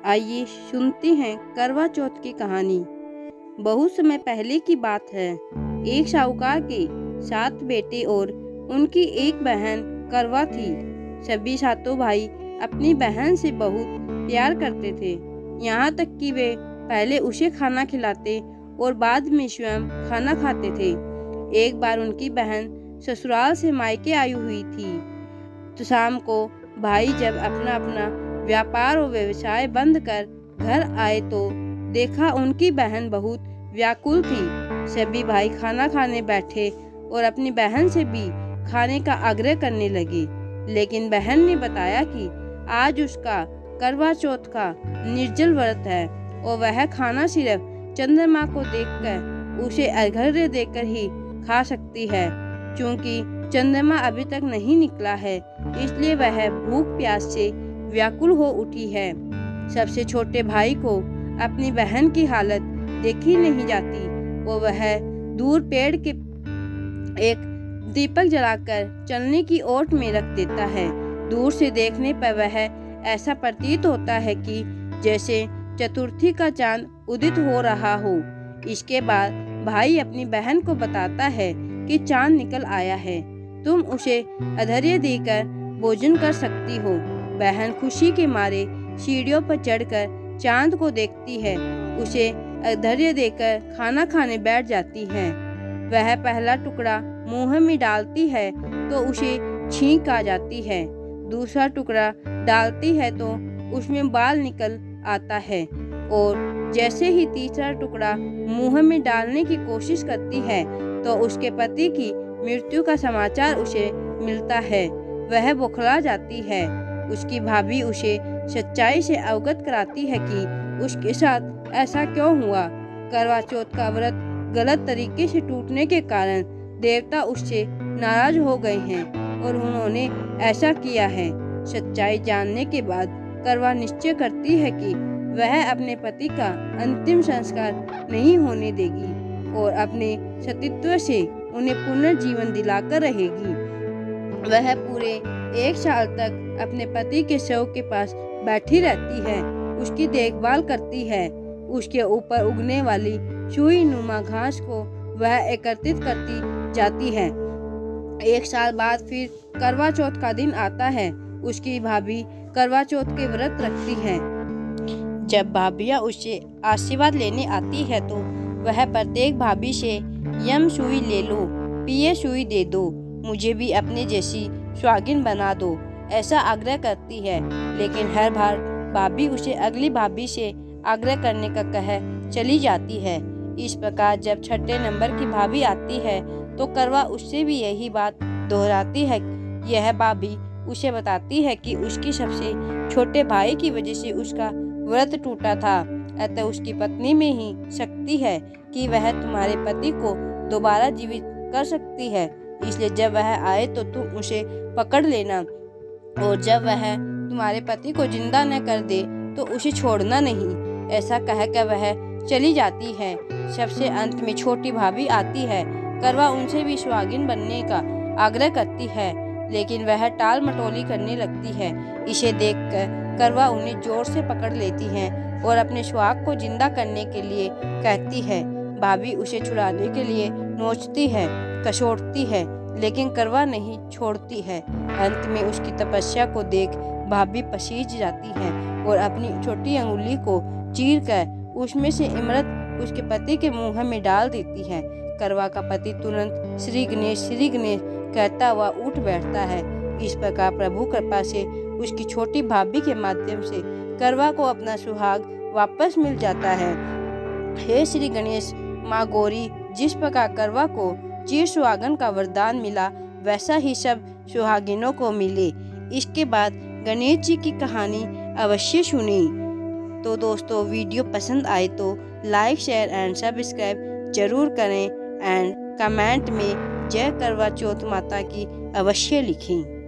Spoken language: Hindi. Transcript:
आइए सुनते हैं करवा चौथ की कहानी। बहुत समय पहले की बात है। एक साहूकार के 7 बेटे और उनकी एक बहन करवा थी। सभी सातों भाई अपनी बहन से बहुत प्यार करते थे, यहाँ तक कि वे पहले उसे खाना खिलाते और बाद में स्वयं खाना खाते थे। एक बार उनकी बहन ससुराल से मायके आई हुई थी, तो शाम को भाई जब अपना अपना व्यापार और व्यवसाय बंद कर घर आए तो देखा उनकी बहन बहुत व्याकुल थी। सभी भाई खाना खाने बैठे और अपनी बहन से भी खाने का आग्रह करने लगे, लेकिन बहन ने बताया कि आज उसका करवा चौथ का निर्जल व्रत है और वह खाना सिर्फ चंद्रमा को देखकर उसे अर्घ्य देकर ही खा सकती है। क्योंकि चंद्रमा अभी तक नहीं निकला है, इसलिए वह भूख प्यास से व्याकुल हो उठी है। सबसे छोटे भाई को अपनी बहन की हालत देखी नहीं जाती और वह दूर पेड़ के एक दीपक जलाकर चलने की ओट में रख देता है। दूर से देखने पर वह ऐसा प्रतीत होता है कि जैसे चतुर्थी का चांद उदित हो रहा हो। इसके बाद भाई अपनी बहन को बताता है कि चांद निकल आया है, तुम उसे अर्घ्य देकर भोजन कर सकती हो। बहन खुशी के मारे सीढ़ियों पर चढ़कर चांद को देखती है, उसे अर्घ्य देकर खाना खाने बैठ जाती है। वह पहला टुकड़ा मुंह में डालती है तो उसे छींक आ जाती है, दूसरा टुकड़ा डालती है तो उसमें बाल निकल आता है और जैसे ही तीसरा टुकड़ा मुंह में डालने की कोशिश करती है तो उसके पति की मृत्यु का समाचार उसे मिलता है। वह बौखला जाती है। उसकी भाभी उसे सच्चाई से अवगत कराती है कि उसके साथ ऐसा क्यों हुआ। करवा चौथ का व्रत गलत तरीके से टूटने के कारण देवता उससे नाराज हो गए हैं और उन्होंने ऐसा किया है। सच्चाई जानने के बाद करवा निश्चय करती है कि वह अपने पति का अंतिम संस्कार नहीं होने देगी और अपने सतीत्व से उन्हें पुनर्जीवन दिलाकर रहेगी। वह पूरे 1 साल तक अपने पति के शव के पास बैठी रहती है, उसकी देखभाल करती है। उसके ऊपर उगने वाली सुई नुमा घास को वह एकत्रित करती जाती है। 1 साल बाद फिर करवा चौथ का दिन आता है। उसकी भाभी करवा चौथ के व्रत रखती है। जब भाभियाँ उससे आशीर्वाद लेने आती है तो वह प्रत्येक भाभी से यम सुई ले लो, पिए सुई दे दो, मुझे भी अपने जैसी सुहागिन बना दो, ऐसा आग्रह करती है। लेकिन हर बार भाभी उसे अगली भाभी से आग्रह करने का कह चली जाती है। इस प्रकार जब 6ठे नंबर की भाभी आती है तो करवा उससे भी यही बात दोहराती है। यह भाभी उसे बताती है कि उसकी सबसे छोटे भाई की वजह से उसका व्रत टूटा था, अतः उसकी पत्नी में ही शक्ति है कि वह तुम्हारे पति को दोबारा जीवित कर सकती है। इसलिए जब वह आए तो तुम उसे पकड़ लेना और जब वह तुम्हारे पति को जिंदा न कर दे तो उसे छोड़ना नहीं। ऐसा कहकर वह चली जाती है। सबसे अंत में छोटी भाभी आती है। करवा उनसे भी सुहागिन बनने का आग्रह करती है, लेकिन वह टाल मटोली करने लगती है। इसे देखकर करवा उन्हें जोर से पकड़ लेती है और अपने सुहाग को जिंदा करने के लिए कहती है। भाभी उसे छुड़ाने के लिए नोचती है, कचोटती है, लेकिन करवा नहीं छोड़ती है। अंत में उसकी तपस्या को देख भाभी पसीज जाती है और अपनी छोटी अंगुली को चीरकर उसमें से अमृत उसके पति के मुंह में डाल देती है। करवा का पति तुरंत श्री गणेश कहता हुआ उठ बैठता है। इस प्रकार प्रभु कृपा से उसकी छोटी भाभी के माध्यम से करवा को अपना सुहाग वापस मिल जाता है। हे श्री गणेश माँ गौरी, जिस प्रकार करवा को चिर सुहागन का वरदान मिला वैसा ही सब सुहागिनों को मिले। इसके बाद गणेश जी की कहानी अवश्य सुनी। तो दोस्तों, वीडियो पसंद आए तो लाइक शेयर एंड सब्सक्राइब जरूर करें एंड कमेंट में जय करवा चौथ माता की अवश्य लिखें।